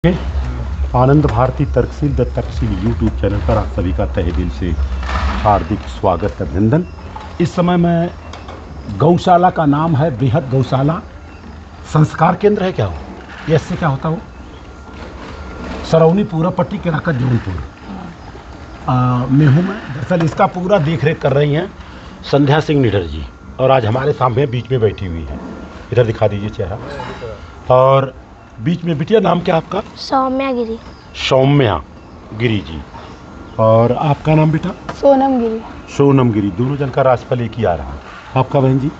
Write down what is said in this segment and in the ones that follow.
Anand Bharti Tarkshil the Tarkshil YouTube channel पर आप सभी का तहे दिल से हार्दिक स्वागत अभिनंदन। इस समय मैं गौशाला का नाम है बृहद गौशाला संस्कार केंद्र है क्या हो, ये इससे क्या होता हो, सरौनी पूरा पट्टी केराकत जौनपुर में हूँ मैं। दरअसल इसका पूरा देख रेख कर रही हैं संध्या सिंह निडर जी, और आज हमारे सामने बीच में बैठी हुई है। इधर दिखा दीजिए चेहरा। और बीच में बिटिया नाम क्या आपका? सौम्या गिरी। सौम्या गिरी जी। और आपका नाम बेटा? सोनम गिरी। सोनम गिरी। दोनों जन का राजफल एक ही आ रहा है। आपका बहन जी?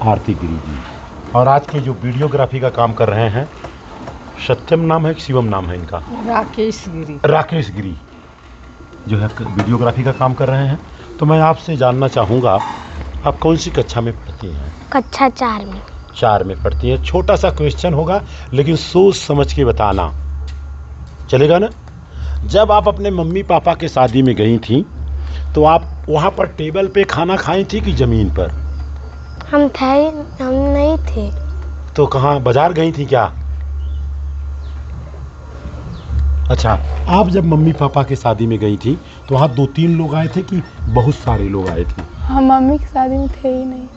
आरती गिरी जी। और आज के जो वीडियोग्राफी का काम कर रहे हैं सत्यम नाम है कि शिवम नाम है इनका? राकेश गिरी। राकेश गिरी जो है वीडियोग्राफी का काम कर रहे हैं। तो मैं आपसे जानना चाहूँगा, आप कौन सी कक्षा में पढ़ती हैं? कक्षा 4 में। 4 में पढ़ती हैं। छोटा सा क्वेश्चन होगा लेकिन सोच समझ के बताना, चलेगा ना? जब आप अपने मम्मी पापा के शादी में गई थी तो आप वहाँ पर टेबल पे खाना खाई थी कि ज़मीन पर? हम नहीं थे। तो कहाँ, बाजार गई थी क्या? अच्छा, आप जब मम्मी पापा के शादी में गई थी तो वहाँ 2-3 लोग आए थे कि बहुत सारे लोग आए थे? हम मम्मी की शादी में थे ही नहीं।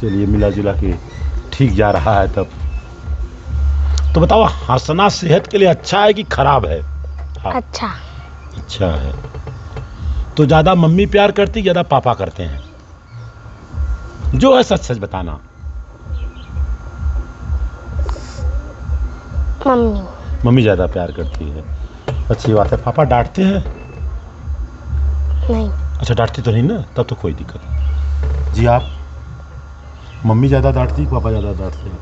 चलिए मिला जुला के ठीक जा रहा है। तब तो बताओ, हंसना सेहत के लिए अच्छा है कि खराब है? अच्छा। अच्छा है। तो ज़्यादा मम्मी प्यार करती, ज़्यादा पापा करते हैं? जो है सच सच बताना। मम्मी। मम्मी ज़्यादा प्यार करती है, अच्छी बात है। पापा डांटते हैं? नहीं। अच्छा, डांटते तो नहीं ना, तब तो कोई दिक्कत नहीं जी। आप मम्मी ज़्यादा डांटती, पापा ज़्यादा डांटते हैं?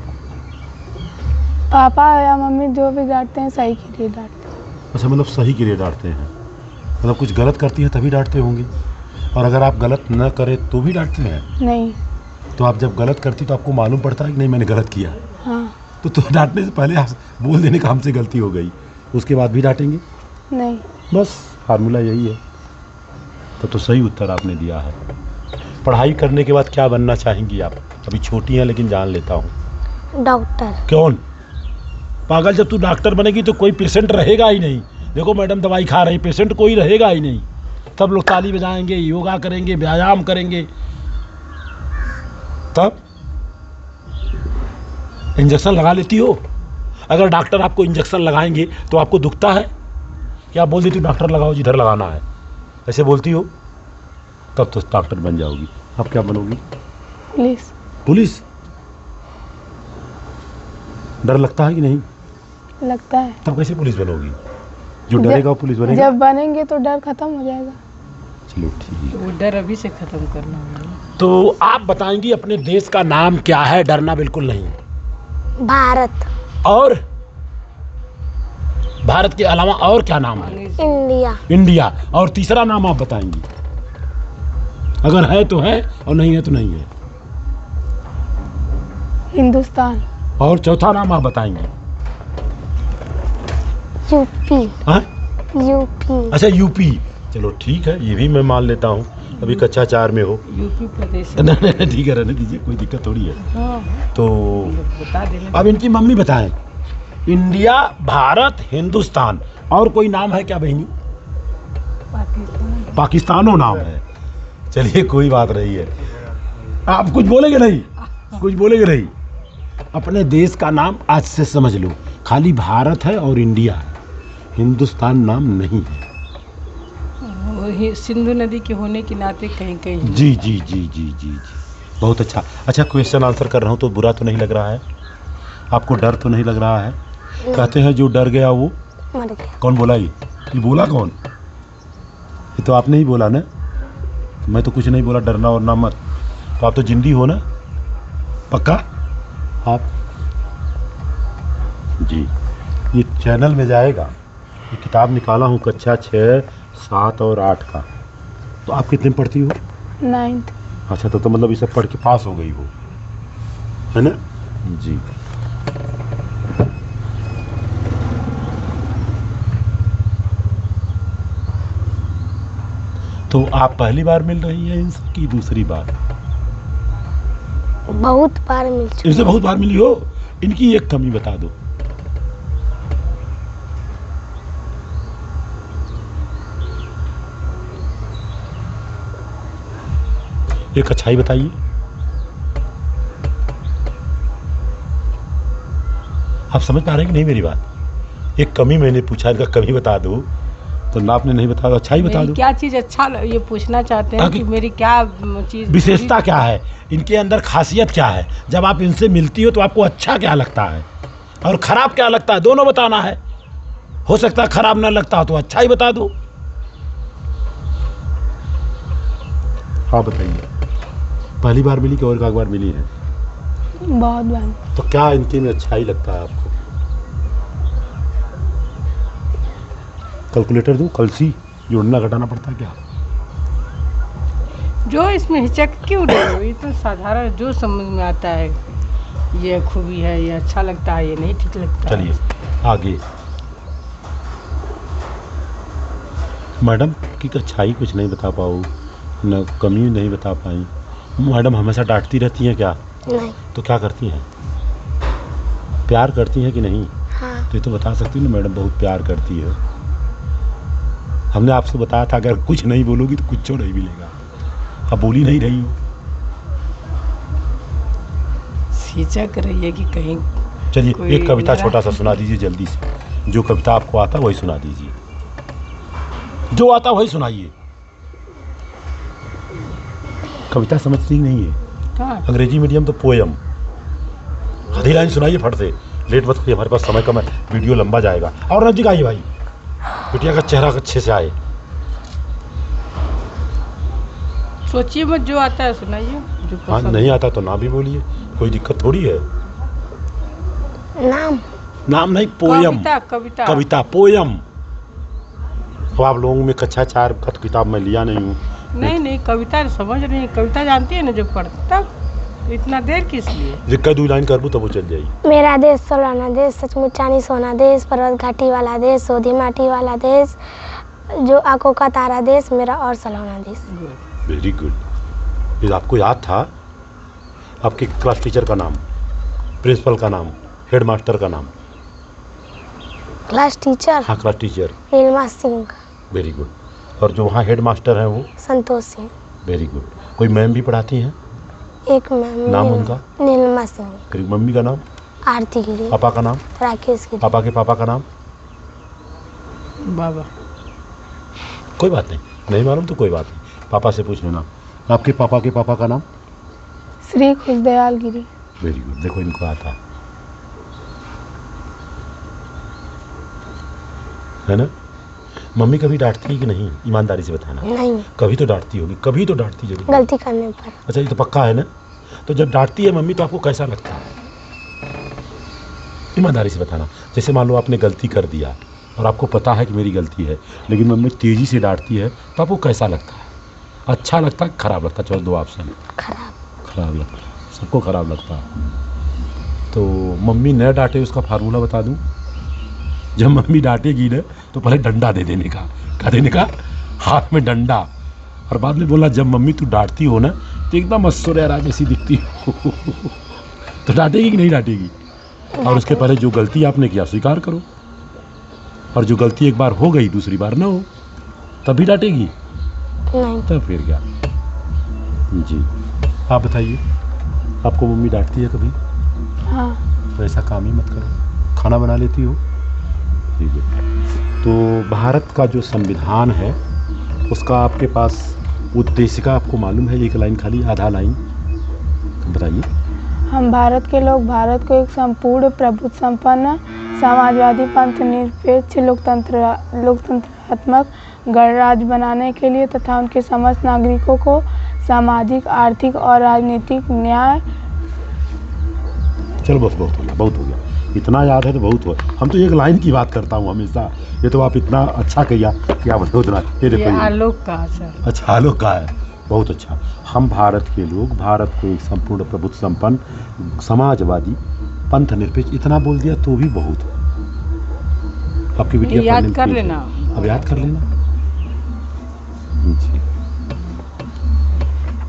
पापा या मम्मी जो भी डांटते हैं सही के लिए डांटते हैं। अच्छा, मतलब सही के लिए डांटते हैं। मतलब कुछ गलत करती है तभी डांटते होंगे, और अगर आप गलत न करें तो भी डांटते हैं? नहीं। तो आप जब गलत करती तो आपको मालूम पड़ता है कि नहीं मैंने गलत किया? हाँ। तो डांटने से पहले आप बोल देने का हमसे गलती हो गई, उसके बाद भी डांटेंगे? नहीं। बस फार्मूला यही है। तो सही उत्तर आपने दिया है। पढ़ाई करने के बाद क्या बनना चाहेंगी आप? अभी छोटी हैं लेकिन जान लेता हूँ। डॉक्टर। कौन पागल, जब तू डॉक्टर बनेगी तो कोई पेशेंट रहेगा ही नहीं। देखो मैडम दवाई खा रही, पेशेंट कोई रहेगा ही नहीं। सब लोग ताली बजाएंगे, योगा करेंगे, व्यायाम करेंगे। तब इंजेक्शन लगा लेती हो? अगर डॉक्टर आपको इंजेक्शन लगाएंगे तो आपको दुखता है? क्या बोल देती डॉक्टर लगाओ जिधर लगाना है, ऐसे बोलती हो? तब तो डॉक्टर बन जाओगी। अब क्या बनोगी? पुलिस। पुलिस? डर लगता है कि नहीं? लगता है। तब कैसे पुलिस बनोगी? जो डरेगा वो पुलिस बनेगा? जब बनेंगे तो डर खत्म हो जाएगा। चलो ठीक है। वो डर अभी से खत्म करना होगा। तो आप बताएंगी अपने देश का नाम क्या है? डरना बिल्कुल नहीं। भारत। और भारत के अलावा और क्या नाम है? इंडिया। इंडिया। और तीसरा नाम आप बताएंगी? अगर है तो है और नहीं है तो नहीं है। हिंदुस्तान। और चौथा नाम आप बताएंगे? यूपी। हाँ? यूपी। अच्छा यूपी। चलो ठीक है, ये भी मैं मान लेता हूँ। अभी कक्षा 4 में हो। यूपी प्रदेश। नहीं ठीक है, रहने दीजिए, कोई दिक्कत थोड़ी है। हाँ, तो बता देना। अब इनकी मम्मी बताएं। इंडिया, भारत, हिंदुस्तान, और कोई नाम है क्या बहनी? पाकिस्तान। पाकिस्तानो नाम है। चलिए कोई बात नहीं है। आप कुछ बोलेंगे नहीं? कुछ बोलेंगे नहीं? अपने देश का नाम आज से समझ लो, खाली भारत है और इंडिया है, हिंदुस्तान नाम नहीं है। वो सिंधु नदी के होने के नाते कहीं कहीं। जी जी जी जी जी जी, बहुत अच्छा। अच्छा, क्वेश्चन आंसर कर रहा हूँ तो बुरा तो नहीं लग रहा है? आपको डर तो नहीं लग रहा है? कहते हैं जो डर गया वो मर गया। कौन बोला? ये बोला कौन? ये तो आपने ही बोला ना। मैं तो कुछ नहीं बोला, डरना और ना मत। तो आप तो जिंदी हो ना? पक्का? आप जी, ये चैनल में जाएगा। ये किताब निकाला हूँ कक्षा 6, 7 और 8 का। तो आप कितने में पढ़ती हो? 9th। अच्छा, तो मतलब इसे पढ़ के पास हो गई हो, है ना? जी। तो आप पहली बार मिल रही हैं इनसे कि दूसरी बार? बहुत बार मिल चुकी। इनसे बहुत बार मिली हो। इनकी एक कमी बता दो। एक अच्छाई बताइए। आप समझ पा रहे हैं कि नहीं मेरी बात? एक कमी मैंने पूछा, इनका कमी बता दो, तो ना आपने नहीं बताया, अच्छाई बता मेरी दो। क्या चीज़ ये पूछना चाहते हैं कि मेरी क्या चीज़ विशेषता क्या है, इनके अंदर खासियत क्या है? जब आप इनसे मिलती हो तो आपको अच्छा क्या लगता है और खराब क्या लगता है, दोनों बताना है। हो सकता है खराब ना लगता हो तो अच्छा ही बता दो। हाँ बताइए, पहली बार मिली कि और एक बार मिली है? बहुत बार। तो क्या इनके में अच्छा ही लगता है आपको? कैलकुलेटर दूं, कलसी जोड़ना घटाना पड़ता है क्या? जो इसमें हिचक क्यों रहे हो? ये तो साधारण जो समझ में आता है, ये खूबी है, ये अच्छा लगता है, ये नहीं ठीक लगता है। चलिए आगे। मैडम की अच्छाई कुछ नहीं बता पाओ, न कमी नहीं बता पाई। मैडम हमेशा डांटती रहती हैं क्या? नहीं। तो क्या करती हैं? प्यार करती हैं कि नहीं? हाँ। तो ये तो बता सकती ना मैडम बहुत प्यार करती है। हमने आपसे बताया था अगर कुछ नहीं बोलोगी तो कुछ नहीं मिलेगा। अब बोली नहीं रही हो। हिचक रही है कि कहीं चलिए कोई एक कविता मेरा- छोटा सा सुना दीजिए जल्दी से। जो कविता आपको आता वही सुना दीजिए, जो आता वही सुनाइए। कविता समझती नहीं है, कहाँ? अंग्रेजी मीडियम तो पोयम। आधी लाइन सुनाइए फट से, लेट मत करिए, हमारे पास समय कम है, वीडियो लंबा जाएगा। और नजदीक आइए भाई, बिटिया का चेहरा अच्छे से आए। सोचिए मत, जो आता है सुनाइए, जो हाँ पसंद नहीं आता तो ना भी बोलिए, कोई दिक्कत थोड़ी है। नाम। नाम नहीं, पोयम। कविता कविता कविता पोयम। तो आप लोगों में कक्षा 4 का तो किताब मैं लिया नहीं हूँ। नहीं कविता समझ रही है, कविता जानती है ना जो पढ़ता, तब इतना देर किस लिए? जिक्का 2 लाइन कर दूँ तब वो चल जाएगी। मेरा देश सोलाना देश, सचमुच चांदी सोना देश, पर्वत घाटी वाला देश, सोधी माटी वाला देश, जो आंखों का तारा देश, मेरा और सलोना देश। Very good. ये आपको याद था? आपके क्लास टीचर का नाम, प्रिंसिपल का नाम, हेड मास्टर का नाम? क्लास टीचर हाँ class teacher. Neelma Singh. Very good. और जो वहाँ हेड मास्टर हैं वो? संतोष सिंह। Very good. कोई मैम भी पढ़ाती हैं? एक मैम। नाम उनका? नीलमा सिंह। फिर मम्मी का नाम? आरती गिरी। पापा का नाम? राकेश गिरी। पापा के पापा का नाम? बाबा। कोई बात नहीं, नहीं मालूम तो कोई बात नहीं, पापा से पूछ लेना। आपके पापा के पापा का नाम? श्री खुशदयाल गिरी। Very good. देखो इनको आता है ना। मम्मी कभी डांटती है कि नहीं, ईमानदारी से बताना। नहीं। कभी तो डांटती होगी, कभी तो डांटती जरूर। गलती करने पर। अच्छा ये तो पक्का है ना। तो जब डांटती है मम्मी तो आपको कैसा लगता है? ईमानदारी से बताना। जैसे मान लो आपने गलती कर दिया और आपको पता है कि मेरी गलती है, लेकिन मम्मी तेजी से डांटती है तो आपको कैसा लगता है? अच्छा लगता है, खराब लगता है? चलो दो ऑप्शन। खराब। खराब लगता है, सबको खराब लगता है। तो मम्मी न डांटे उसका फार्मूला बता दूं। जब मम्मी डांटेगी ना तो पहले डंडा दे देने का। क्या देने का? हाथ में डंडा। और बाद में बोला जब मम्मी तू डांटती हो ना तो एकदम ऐश्वर्या जैसी दिखती हो। तो डांटेगी कि नहीं डांटेगी? और उसके पहले जो गलती आपने किया स्वीकार करो, और जो गलती एक बार हो गई दूसरी बार ना हो, तभी डांटेगी। नहीं। तब फिर क्या जी। आप बताइए, आपको मम्मी डांटती है कभी? हाँ। तो ऐसा काम ही मत करो। खाना बना लेती हो? ठीक है। तो भारत का जो संविधान है उसका आपके पास उद्देशिका आपको मालूम है? एक लाइन खाली, आधा लाइन बताइए। हम भारत के लोग भारत को एक संपूर्ण प्रभुत्व संपन्न समाजवादी पंथ निरपेक्ष लोकतंत्रात्मक गणराज्य बनाने के लिए तथा उनके समस्त नागरिकों को सामाजिक, आर्थिक और राजनीतिक न्याय। चलो बस बहुत हो गया, बहुत हो गया। इतना याद है तो बहुत हो। हम तो एक लाइन की बात करता हूँ हमेशा, ये तो आप इतना अच्छा किया कि आप उतना। ये देखो ये ये। आलोक का सर। अच्छा आलोक का है, बहुत अच्छा। हम भारत के लोग भारत को एक संपूर्ण प्रभुत्व संपन्न समाजवादी पंथ निरपेक्ष, इतना बोल दिया तो भी बहुत है। आपकी बिटिया याद पढ़ने में कर तेज है। लेना। अब याद कर लेना जी।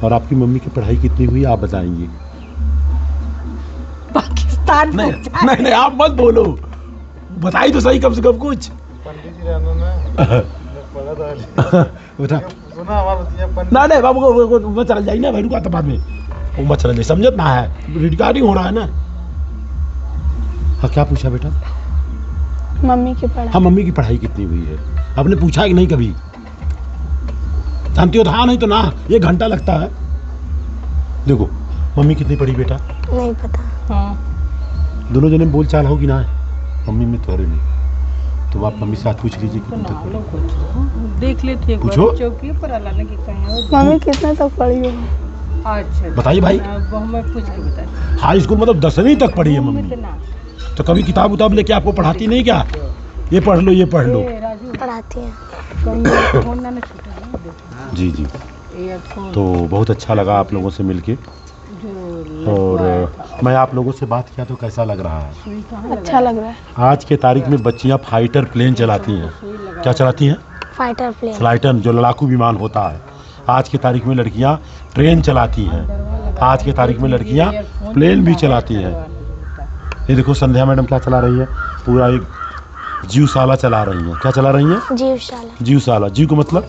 और आपकी मम्मी की पढ़ाई कितनी हुई आप बताएंगे? पाकिस्तान नहीं पहुंचा। नहीं नहीं आप मत बोलो, बताई तो सही कम से कम कुछ। पंडित जी रहना ना पढ़ा था बेटा ना नहीं बाबू वो चल जाए ना भाई का तो बाद में वो चल जाए समझत ना है रिकॉर्डिंग हो रहा है ना। हाँ क्या पूछा बेटा? मम्मी की पढ़ाई। हाँ मम्मी की पढ़ाई कितनी हुई है आपने पूछा कि नहीं कभी? जानती हो तो हाँ नहीं तो ना, ये घंटा लगता है। देखो मम्मी कितनी पढ़ी बेटा? नहीं पता। हाँ दोनों जने बोल चाल होगी ना मम्मी में तोरे में, तो आप मम्मी से साथ पूछ लीजिए तो कितनी ना तक पढ़ी। लो कुछ देख लेते हैं पूछो। चौकी पर अल्लाह ने की कहीं मम्मी कितने तक पढ़ी हो? अच्छा बताइए भाई। अब हमें पूछ के बताइए। हाई स्कूल मतलब 10वीं तक पढ़ी है मम्मी। इतना तो कभी किताब उताब लेके आपको पढ़ाती नहीं क्या? ये पढ़ लो ये पढ़ लो। ए, राजू पढ़ाती हैं। कहीं फोन ना छूटा ना देखो जी जी। ईयरफोन तो बहुत अच्छा लगा आप लोगों से मिलके, जो और लगवाया था। मैं आप लोगों से बात किया तो कैसा लग रहा है? सुई कहाँ अच्छा लग रहा है। आज के तारीख में बच्चियां फाइटर प्लेन चलाती हैं। सुई लगा क्या चलाती हैं? Fighter plane. फ्लाइटर जो लड़ाकू विमान होता है। आज की तारीख में लड़कियां ट्रेन चलाती हैं। आज की तारीख में लड़कियां प्लेन भी चलाती हैं। ये देखो संध्या मैडम क्या चला रही है, पूरा एक जीवशाला चला रही हैं। क्या चला रही हैं? जीवशाला। जीवशाला। जीव का मतलब?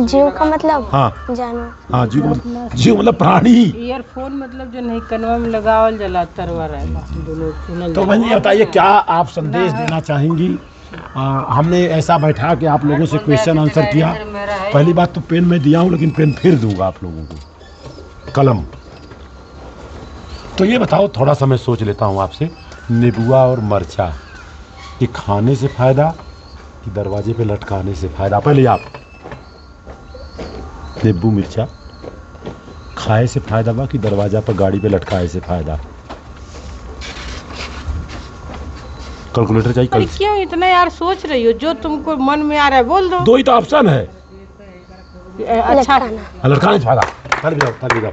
जीव का मतलब हाँ जानवर। हाँ जीव मतलब प्राणी। ईयरफोन मतलब जो नहीं कनवा में लगावल जला तरवा रहेगा दोनों सुनल तो बहन ये बताइए क्या आप संदेश देना चाहेंगी? हमने ऐसा बैठा कि आप लोगों से क्वेश्चन आंसर किया। पहली बात तो पेन मैं दिया हूँ, लेकिन पेन फिर दूंगा आप लोगों को, कलम। तो ये बताओ, थोड़ा सा मैं सोच लेता हूँ आपसे, नींबुआ और मरचा ये खाने से फायदा कि दरवाजे पे लटकाने से फायदा? पहले आप, नींबू मिर्चा खाए से फायदा बा कि दरवाजा पर गाड़ी पे लटकाए से फायदा? कैलकुलेटर चाहिए? अरे क्यों इतना यार सोच रही हो? जो तुमको मन में आ रहा है बोल दो। दो ही तो ऑप्शन है। अच्छा लटकाना। लटकाने से फायदा। ताली बजाओ।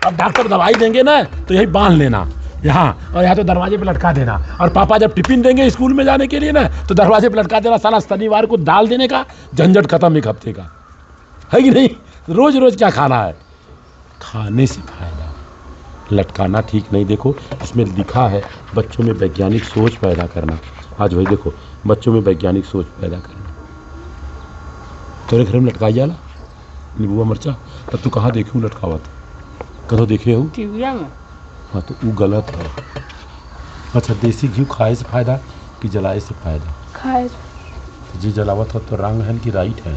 अब डॉक्टर दवाई देंगे ना तो यही बांध लेना यहाँ, और यहाँ तो दरवाजे पे लटका देना। और पापा जब टिफिन देंगे स्कूल में जाने के लिए ना तो दरवाजे पे लटका देना। साला शनिवार को दाल देने का झंझट खत्म एक हफ्ते का, है कि नहीं? रोज रोज क्या खाना है? खाने से फायदा, लटकाना ठीक नहीं। देखो इसमें लिखा है बच्चों में वैज्ञानिक सोच पैदा करना। आज भाई देखो, बच्चों में वैज्ञानिक सोच पैदा करना। तेरे घर में लटकाई जाला नींबुआ मरचा? तब तू कहाँ देखी हूँ लटकावा था? कदों देखे हो? टीविया में। हाँ तो वो गलत है। अच्छा, देसी घी खाए से फायदा कि जलाए से फायदा? खाए जी जलावत हो तो रंग है कि राइट है?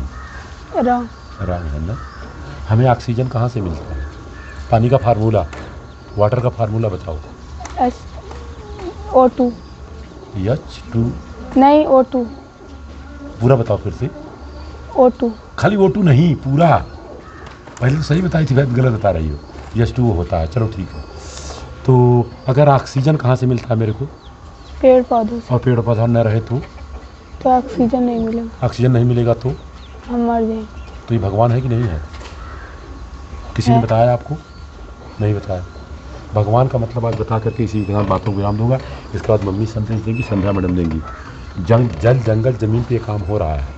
रंग। रंग है ना। हमें ऑक्सीजन कहाँ से मिलता है? पानी का फार्मूला, वाटर का फार्मूला बताओ। O2 H2। नहीं, O2 पूरा बताओ फिर से। O2 खाली O2 नहीं, पूरा। पहले तो सही बताई थी, गलत बता रही हो। H2O होता है। चलो ठीक है। तो अगर ऑक्सीजन कहाँ से मिलता है मेरे को? पेड़ पौधों से। और पेड़ पौधा न रहे तो ऑक्सीजन नहीं मिलेगा, ऑक्सीजन नहीं मिलेगा तो हम मर जाएंगे। तो ये भगवान है कि नहीं है? किसी ने है। बताया आपको? नहीं बताया। भगवान का मतलब आज बता करके इसी के साथ बातों को विराम दूंगा। इसके बाद मम्मी संदेश देंगी, संध्या मैडम देंगी। जल जंगल जमीन पे काम हो रहा है।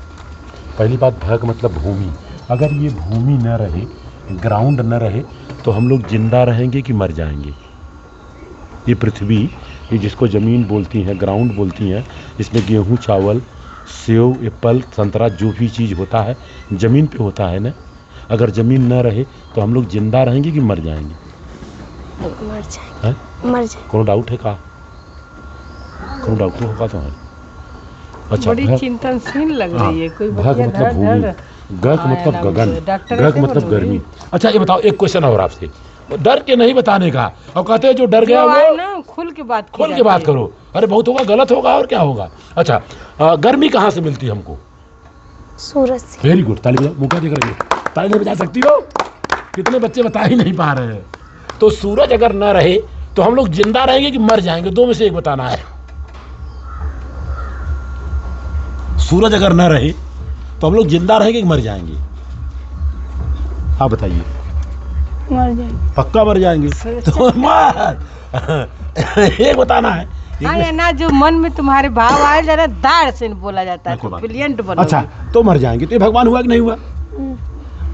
पहली बात, भय का मतलब भूमि। अगर ये भूमि न रहे, ग्राउंड न रहे, तो हम लोग जिंदा रहेंगे कि मर जाएंगे? ये पृथ्वी, ये जिसको ज़मीन बोलती हैं, ग्राउंड बोलती हैं, इसमें गेहूँ, चावल, सेव, एप्पल, संतरा, जो भी चीज़ होता है ज़मीन पे होता है ना। अगर ज़मीन न रहे तो हम लोग जिंदा रहेंगे कि मर जाएंगे? मर जाएंगे। हैं? मर जाएंगे। कोनो डाउट है का? कोनो डाउट तो होगा तो है। अच्छा, बड़ी भय- चिंतनशील लग हाँ, रही है। कोई भय का बतिया मतलब धड़ भूमि, धड़ ग का मतलब गगन, ग का मतलब गर्मी। अच्छा ये बताओ, एक क्वेश्चन और आपसे, डर के नहीं बताने का। और कहते हैं जो डर गया वो ना खुल के बात की खोल के जाती बात है। करो। अरे बहुत होगा, गलत होगा और क्या होगा। अच्छा, गर्मी कहाँ से मिलती है हमको? सूरज से। Very good. ताली बजाओ। मुँह क्या देख रही हो? ताली नहीं बजा सकती हो? कितने बच्चे बता ही नहीं पा रहे हैं। तो सूरज अगर न रहे तो हम लोग जिंदा रहेंगे कि मर जाएंगे? दो में से एक बताना है। सूरज अगर न रहे तो हम लोग जिंदा रहेंगे कि मर जाएंगे? आप बताइए। मर जाएंगे। पक्का मर जाएंगे? तो मर एक बताना है। एक हाँ में- या ना, जो मन में तुम्हारे भाव आए जरा दार से बोला जाता है, कोई बात ब्रिलियंट बनो। अच्छा, तो मर जाएंगे। तो ये भगवान हुआ कि नहीं हुआ?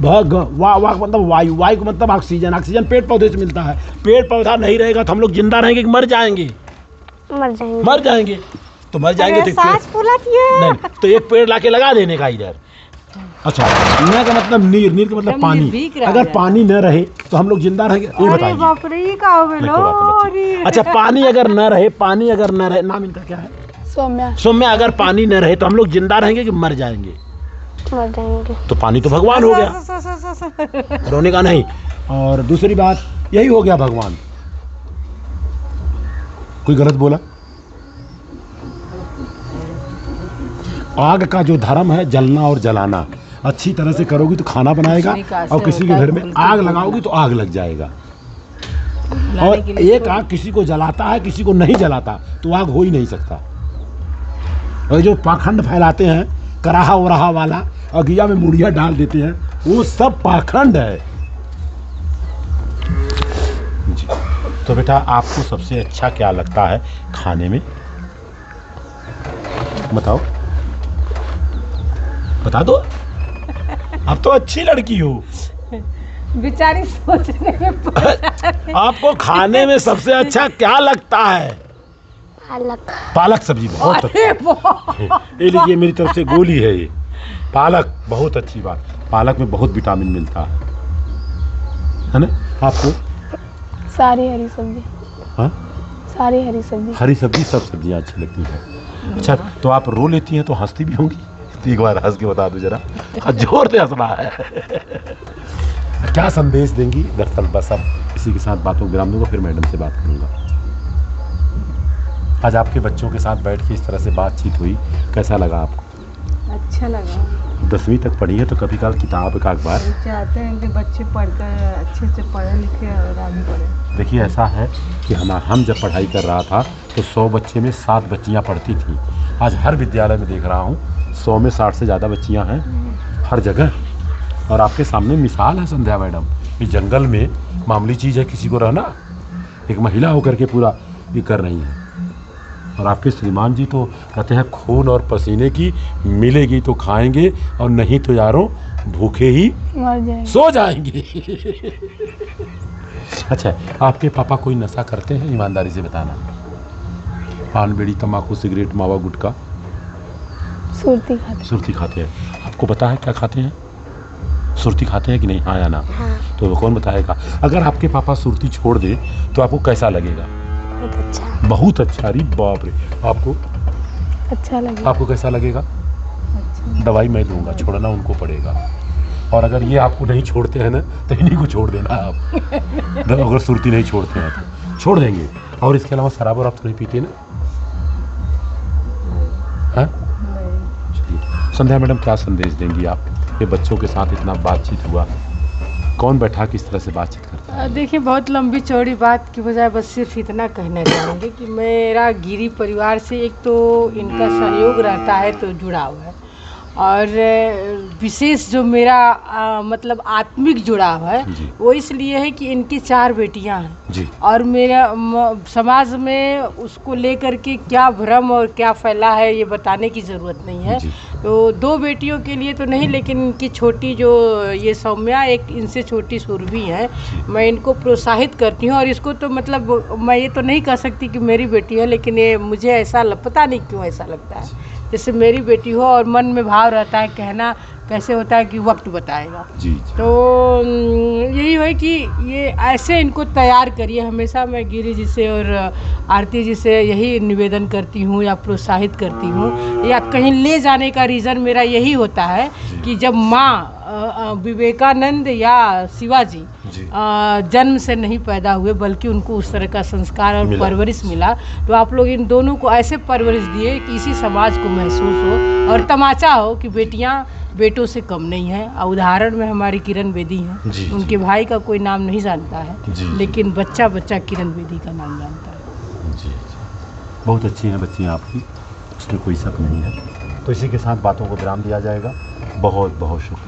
वाह मतलब वायु, वायु का मतलब ऑक्सीजन, ऑक्सीजन पेड़ पौधे से मिलता है। पेड़ पौधा नहीं रहेगा तो हम लोग जिंदा रहेंगे कि मर जाएंगे? मर जाएंगे। मर जाएंगे। तो मर जाएंगे तो एक सांस फूलती है। नहीं, तो एक पेड़ लाके लगा देने का इधर, अच्छा, न का मतलब नीर, नीर का मतलब एकदम पानी। निर्भीक रह अगर जाए। पानी न रहे तो हम लोग जिंदा रहेंगे, ये अरे बताइए। बाप रे, ये का हो गए नहीं, कोई बात नहीं, बच्ची। अच्छा, पानी अगर न रहे, पानी अगर न रहे, नाम इनका क्या है? सौम्या। सौम्या, अगर पानी न रहे तो हम लोग जिंदा रहेंगे कि मर जाएंगे? मर जाएंगे। तो पानी तो भगवान हो गया, रोने का नहीं। और दूसरी बात यही हो गया भगवान। कोई गलत बोला? आग का जो धर्म है जलना और जलाना, अच्छी तरह से करोगी तो खाना बनाएगा, और किसी के घर में आग लगाओगी तो आग लग जाएगा। और एक आग किसी को जलाता है, किसी को नहीं जलाता, तो आग हो ही नहीं सकता। और जो पाखंड फैलाते हैं कराहा वराहा वाला, अगिया में मुड़िया डाल देते हैं, वो सब पाखंड है जी। तो बेटा, आपको सबसे अच्छा क्या लगता है खाने में? बताओ, बता दो। अब तो अच्छी लड़की हो। बेचारी सोचने में आपको खाने में सबसे अच्छा क्या लगता है? पालक। पालक सब्जी बहुत अच्छी। ये लीजिए, मेरी तरफ से गोली है ये। पालक बहुत अच्छी बात। पालक में बहुत विटामिन मिलता है ना? आपको? सारी हरी सब्जी। हाँ, सारी हरी सब्जी। हरी सब्जी, सब सब्जियां अच्छी लगती हैं। अच्छा, तो आप रो लेती हैं तो हंसती भी होंगी? तो एक बार हंस के बता दो जरा, जोर से हंसना है। क्या संदेश देंगी? दरअसल बस अब इसी के साथ बातों को विराम दूंगा, फिर मैडम से बात करूंगा। आज आपके बच्चों के साथ बैठ के इस तरह से बातचीत हुई, कैसा लगा आपको? अच्छा लगा। 10वीं तक पढ़ी है तो कभी कभार किताब का अखबार। हम चाहते हैं कि बच्चे पढ़कर अच्छे से पढ़े लिखे और आगे बढ़े। देखिए, ऐसा है कि हम जब पढ़ाई कर रहा था तो 100 बच्चे में 7 बच्चियां पढ़ती थीं। आज हर विद्यालय में देख रहा हूँ 100 में 60 से ज़्यादा बच्चियां हैं हर जगह। और आपके सामने मिसाल है संध्या मैडम, कि जंगल में मामूली चीज़ है किसी को रहना, एक महिला होकर के पूरा ये कर रही है। और आपके श्रीमान जी तो कहते हैं खून और पसीने की मिलेगी तो खाएंगे, और नहीं तो यारों भूखे ही मर जाएंगे। सो जाएंगे। अच्छा, आपके पापा कोई नशा करते हैं? ईमानदारी से बताना। पान, बीड़ी, तंबाकू, सिगरेट, मावा, गुटखा? सुरती खाते। सुरती खाते हैं। आपको पता है क्या खाते हैं? सुरती खाते हैं कि नहीं? हाँ या ना? हाँ। तो वो कौन बताएगा? अगर आपके पापा सुरती छोड़ दे तो आपको कैसा लगेगा? बहुत अच्छा। बहुत अच्छा। अरे बाप रे! आपको? अच्छा लगे। आपको कैसा लगेगा? दवाई मैं दूंगा, छोड़ना उनको पड़ेगा। और अगर ये आपको नहीं छोड़ते हैं ना तो इन्हीं को छोड़ देना आप। अगर सुरती नहीं छोड़ते हैं तो छोड़ देंगे। और इसके अलावा शराब और आप तो नहीं पीते ना? हाँ? चलिए, संध्या मैडम क्या संदेश देंगी आप? ये बच्चों के साथ इतना बातचीत हुआ, कौन बैठा किस तरह से बातचीत करता है? देखिए, बहुत लंबी चौड़ी बात की बजाय बस सिर्फ इतना कहना चाहूँगी कि मेरा गिरी परिवार से एक तो इनका सहयोग रहता है तो जुड़ाव है, और विशेष जो मेरा मतलब आत्मिक जुड़ाव है जी। वो इसलिए है कि इनकी 4 बेटियां हैं जी। और मेरा समाज में उसको लेकर के क्या भ्रम और क्या फैला है ये बताने की ज़रूरत नहीं है। जी। तो 2 बेटियों के लिए तो नहीं, लेकिन इनकी छोटी जो ये सौम्या, एक इनसे छोटी सुरभि है, मैं इनको प्रोत्साहित करती हूँ। और इसको तो मतलब मैं ये तो नहीं कह सकती कि मेरी बेटी है, लेकिन ये मुझे ऐसा पता नहीं क्यों ऐसा लगता है जैसे मेरी बेटी हो, और मन में भाव रहता है, कहना कैसे होता है कि वक्त बताएगा। जी। तो यही है कि ये ऐसे इनको तैयार करिए। हमेशा मैं गिरी जी से और आरती जी से यही निवेदन करती हूँ या प्रोत्साहित करती हूँ, या कहीं ले जाने का रीज़न मेरा यही होता है कि जब माँ विवेकानंद या शिवाजी जन्म से नहीं पैदा हुए, बल्कि उनको उस तरह का संस्कार और परवरिश मिला, तो आप लोग इन दोनों को ऐसे परवरिश दिए कि इसी समाज को महसूस हो और तमाचा हो कि बेटियां बेटों से कम नहीं है। उदाहरण में हमारी किरण बेदी हैं, उनके भाई का कोई नाम नहीं जानता है, लेकिन बच्चा बच्चा किरण बेदी का नाम जानता है। जी। बहुत अच्छी हैं बच्चियाँ आपकी, उसमें कोई शक नहीं है। तो इसी के साथ बातों को विराम दिया जाएगा। बहुत बहुत शुक्रिया।